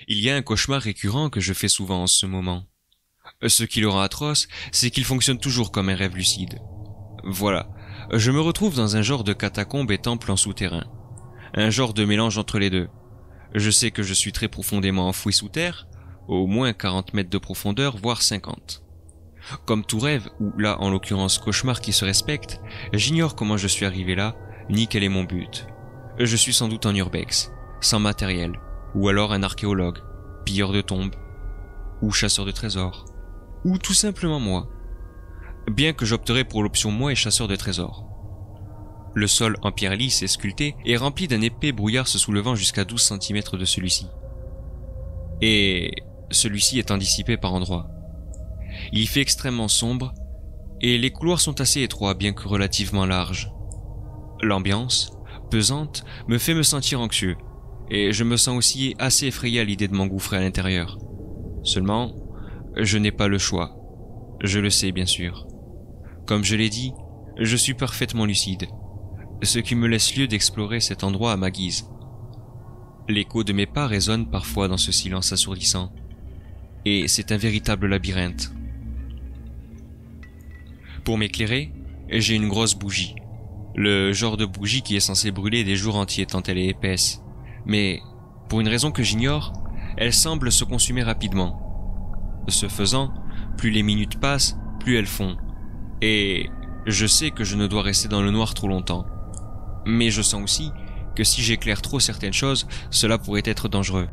Il y a un cauchemar récurrent que je fais souvent en ce moment. Ce qui le rend atroce, c'est qu'il fonctionne toujours comme un rêve lucide. Voilà, je me retrouve dans un genre de catacombe et temple en souterrain. Un genre de mélange entre les deux. Je sais que je suis très profondément enfoui sous terre, au moins 40 mètres de profondeur, voire 50. Comme tout rêve, ou là en l'occurrence cauchemar qui se respecte, j'ignore comment je suis arrivé là, ni quel est mon but. Je suis sans doute un urbex, sans matériel, ou alors un archéologue, pilleur de tombes, ou chasseur de trésors, ou tout simplement moi. Bien que j'opterais pour l'option moi et chasseur de trésors. Le sol en pierre lisse et sculptée est rempli d'un épais brouillard se soulevant jusqu'à 12 cm de celui-ci. Et celui-ci étant dissipé par endroits. Il y fait extrêmement sombre, et les couloirs sont assez étroits bien que relativement larges. L'ambiance, pesante, me fait me sentir anxieux, et je me sens aussi assez effrayé à l'idée de m'engouffrer à l'intérieur. Seulement, je n'ai pas le choix. Je le sais bien sûr. Comme je l'ai dit, je suis parfaitement lucide, ce qui me laisse lieu d'explorer cet endroit à ma guise. L'écho de mes pas résonne parfois dans ce silence assourdissant, et c'est un véritable labyrinthe. Pour m'éclairer, j'ai une grosse bougie, le genre de bougie qui est censée brûler des jours entiers tant elle est épaisse, mais pour une raison que j'ignore, elle semble se consumer rapidement. Ce faisant, plus les minutes passent, plus elles fond, et je sais que je ne dois rester dans le noir trop longtemps. Mais je sens aussi que si j'éclaire trop certaines choses, cela pourrait être dangereux.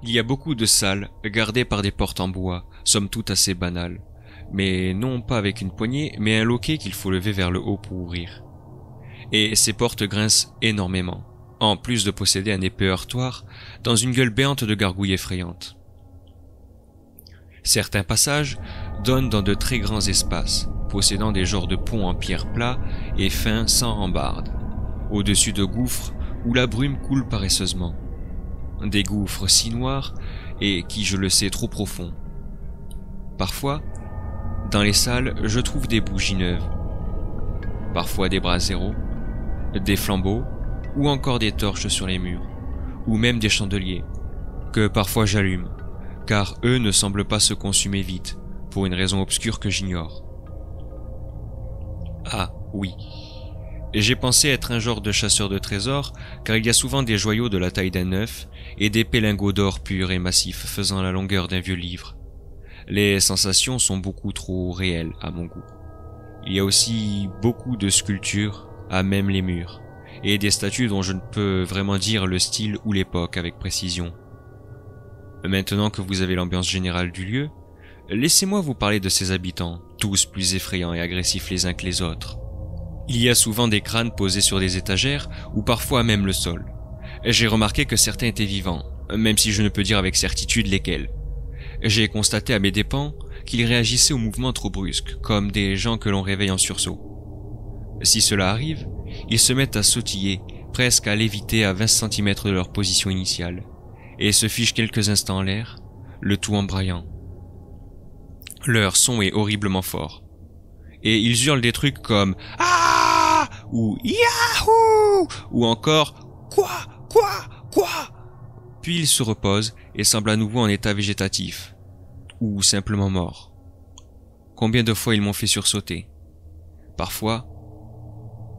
Il y a beaucoup de salles gardées par des portes en bois, somme toute assez banales, mais non pas avec une poignée, mais un loquet qu'il faut lever vers le haut pour ouvrir. Et ces portes grincent énormément, en plus de posséder un épais heurtoir dans une gueule béante de gargouille effrayante. Certains passages donnent dans de très grands espaces, possédant des genres de ponts en pierre plat et fins sans rambarde, au-dessus de gouffres où la brume coule paresseusement. Des gouffres si noirs et qui, je le sais, trop profonds. Parfois, dans les salles, je trouve des bougies neuves, parfois des braseros, des flambeaux ou encore des torches sur les murs, ou même des chandeliers, que parfois j'allume, car eux ne semblent pas se consumer vite, pour une raison obscure que j'ignore. Ah, oui. J'ai pensé être un genre de chasseur de trésors, car il y a souvent des joyaux de la taille d'un œuf et des pélingots d'or purs et massifs faisant la longueur d'un vieux livre. Les sensations sont beaucoup trop réelles à mon goût. Il y a aussi beaucoup de sculptures à même les murs, et des statues dont je ne peux vraiment dire le style ou l'époque avec précision. Maintenant que vous avez l'ambiance générale du lieu, laissez-moi vous parler de ses habitants, tous plus effrayants et agressifs les uns que les autres. Il y a souvent des crânes posés sur des étagères, ou parfois même le sol. J'ai remarqué que certains étaient vivants, même si je ne peux dire avec certitude lesquels. J'ai constaté à mes dépens qu'ils réagissaient aux mouvements trop brusques, comme des gens que l'on réveille en sursaut. Si cela arrive, ils se mettent à sautiller, presque à léviter à 20 cm de leur position initiale, et se fichent quelques instants en l'air, le tout en braillant. Leur son est horriblement fort, et ils hurlent des trucs comme « Ah !» ou « Yahoo !» ou encore « Quoi ? Quoi ?» Puis ils se reposent et semblent à nouveau en état végétatif, ou simplement morts. Combien de fois ils m'ont fait sursauter. Parfois,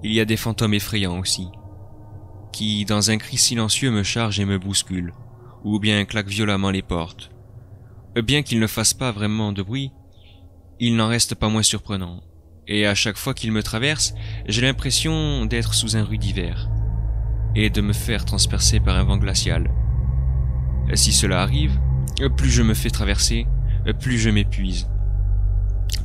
il y a des fantômes effrayants aussi, qui, dans un cri silencieux, me chargent et me bousculent, ou bien claquent violemment les portes. Bien qu'ils ne fassent pas vraiment de bruit, ils n'en restent pas moins surprenants, et à chaque fois qu'ils me traversent, j'ai l'impression d'être sous un rude hiver, et de me faire transpercer par un vent glacial. Si cela arrive, plus je me fais traverser, plus je m'épuise.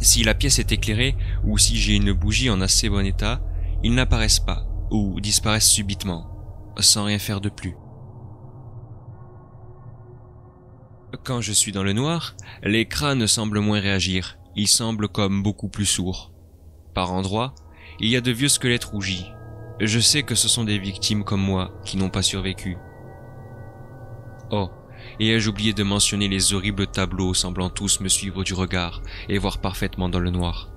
Si la pièce est éclairée, ou si j'ai une bougie en assez bon état, ils n'apparaissent pas, ou disparaissent subitement, sans rien faire de plus. Quand je suis dans le noir, les crânes semblent moins réagir, ils semblent comme beaucoup plus sourds. Par endroits, il y a de vieux squelettes rougis. Je sais que ce sont des victimes comme moi qui n'ont pas survécu. Oh, et ai-je oublié de mentionner les horribles tableaux semblant tous me suivre du regard et voir parfaitement dans le noir.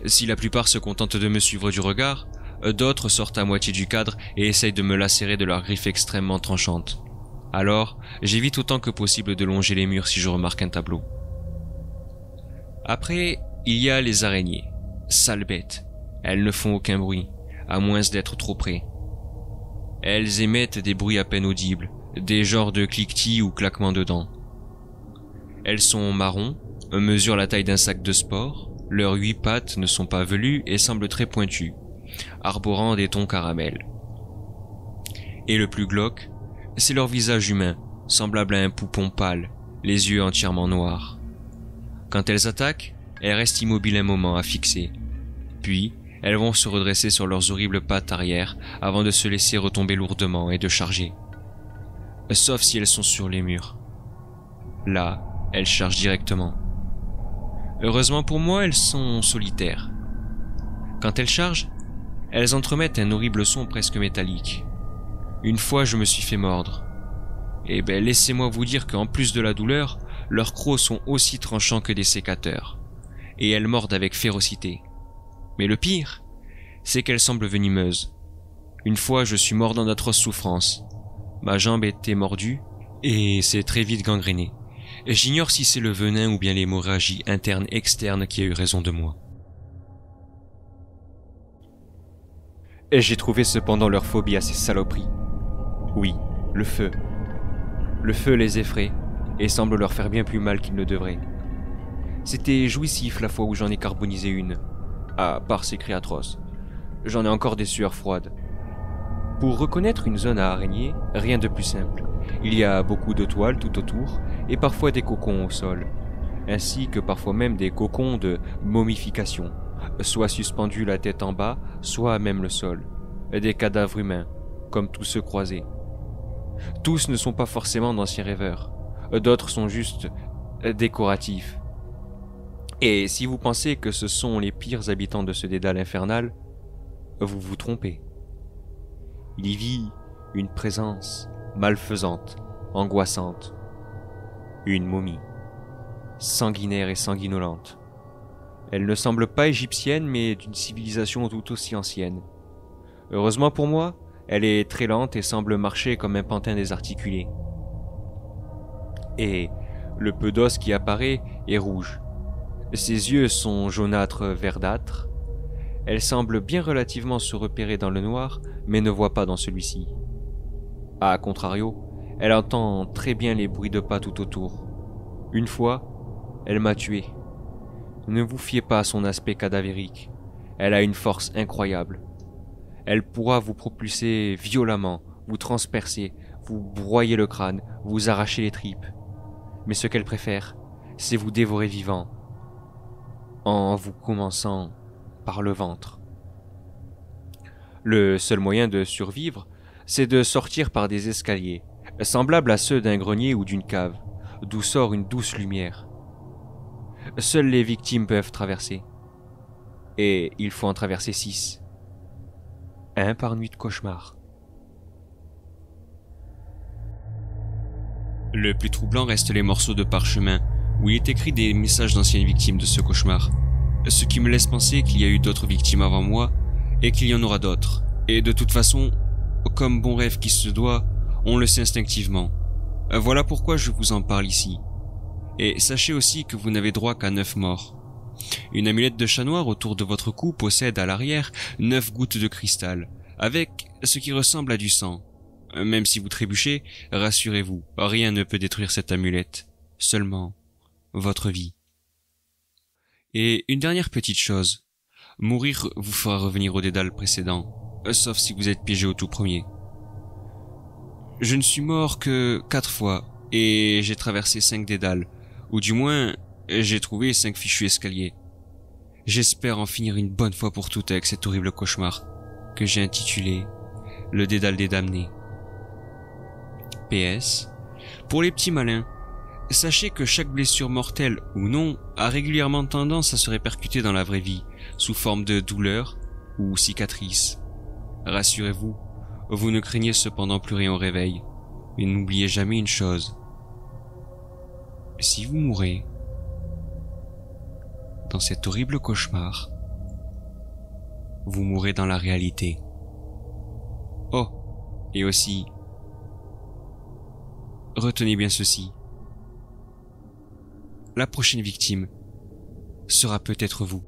Si la plupart se contentent de me suivre du regard, D'autres sortent à moitié du cadre et essayent de me lacérer de leurs griffes extrêmement tranchantes. Alors, j'évite autant que possible de longer les murs si je remarque un tableau. Après, il y a les araignées. Sales bêtes. Elles ne font aucun bruit, à moins d'être trop près. Elles émettent des bruits à peine audibles, des genres de cliquetis ou claquements de dents. Elles sont marron, mesurent la taille d'un sac de sport, leurs 8 pattes ne sont pas velues et semblent très pointues, arborant des tons caramel. Et le plus glauque, c'est leur visage humain, semblable à un poupon pâle, les yeux entièrement noirs. Quand elles attaquent, elles restent immobiles un moment à fixer. Puis, elles vont se redresser sur leurs horribles pattes arrière avant de se laisser retomber lourdement et de charger. Sauf si elles sont sur les murs. Là, elles chargent directement. Heureusement pour moi, elles sont solitaires. Quand elles chargent, elles entremettent un horrible son presque métallique. Une fois, je me suis fait mordre. Eh ben, laissez-moi vous dire qu'en plus de la douleur, leurs crocs sont aussi tranchants que des sécateurs. Et elles mordent avec férocité. Mais le pire, c'est qu'elles semblent venimeuses. Une fois, je suis mort dans d'atroces souffrances. Ma jambe était mordue et c'est très vite gangréné. J'ignore si c'est le venin ou bien l'hémorragie interne-externe qui a eu raison de moi. Et j'ai trouvé cependant leur phobie à ces saloperies. Oui, le feu. Le feu les effraie et semble leur faire bien plus mal qu'il ne devrait. C'était jouissif la fois où j'en ai carbonisé une. Ah, par ces cris atroces. J'en ai encore des sueurs froides. Pour reconnaître une zone à araignée, rien de plus simple. Il y a beaucoup de toiles tout autour et parfois des cocons au sol, ainsi que parfois même des cocons de momification, soit suspendus la tête en bas, soit à même le sol, des cadavres humains, comme tous ceux croisés. Tous ne sont pas forcément d'anciens rêveurs, d'autres sont juste décoratifs. Et si vous pensez que ce sont les pires habitants de ce dédale infernal, vous vous trompez. Il y vit une présence malfaisante, angoissante, une momie, sanguinaire et sanguinolente. Elle ne semble pas égyptienne, mais d'une civilisation tout aussi ancienne. Heureusement pour moi, elle est très lente et semble marcher comme un pantin désarticulé. Et le peu d'os qui apparaît est rouge. Ses yeux sont jaunâtres verdâtres. Elle semble bien relativement se repérer dans le noir, mais ne voit pas dans celui-ci. A contrario, elle entend très bien les bruits de pas tout autour. Une fois, elle m'a tué. Ne vous fiez pas à son aspect cadavérique. Elle a une force incroyable. Elle pourra vous propulser violemment, vous transpercer, vous broyer le crâne, vous arracher les tripes. Mais ce qu'elle préfère, c'est vous dévorer vivant, en vous commençant par le ventre. Le seul moyen de survivre, c'est de sortir par des escaliers, semblables à ceux d'un grenier ou d'une cave, d'où sort une douce lumière. Seules les victimes peuvent traverser. Et il faut en traverser 6. 1 par nuit de cauchemar. Le plus troublant reste les morceaux de parchemin, où il est écrit des messages d'anciennes victimes de ce cauchemar. Ce qui me laisse penser qu'il y a eu d'autres victimes avant moi, et qu'il y en aura d'autres. Et de toute façon, comme bon rêve qui se doit, on le sait instinctivement. Voilà pourquoi je vous en parle ici. Et sachez aussi que vous n'avez droit qu'à 9 morts. Une amulette de chat noir autour de votre cou possède à l'arrière 9 gouttes de cristal, avec ce qui ressemble à du sang. Même si vous trébuchez, rassurez-vous, rien ne peut détruire cette amulette, seulement votre vie. Et une dernière petite chose, mourir vous fera revenir au dédale précédent, sauf si vous êtes piégé au tout premier. Je ne suis mort que 4 fois, et j'ai traversé 5 dédales, ou du moins, j'ai trouvé 5 fichus escaliers. J'espère en finir une bonne fois pour toutes avec cet horrible cauchemar, que j'ai intitulé « Le dédale des damnés ». PS. Pour les petits malins, sachez que chaque blessure mortelle ou non a régulièrement tendance à se répercuter dans la vraie vie, sous forme de douleur ou cicatrice. Rassurez-vous, vous ne craignez cependant plus rien au réveil, mais n'oubliez jamais une chose. Si vous mourrez dans cet horrible cauchemar, vous mourrez dans la réalité. Oh, et aussi, retenez bien ceci. La prochaine victime sera peut-être vous.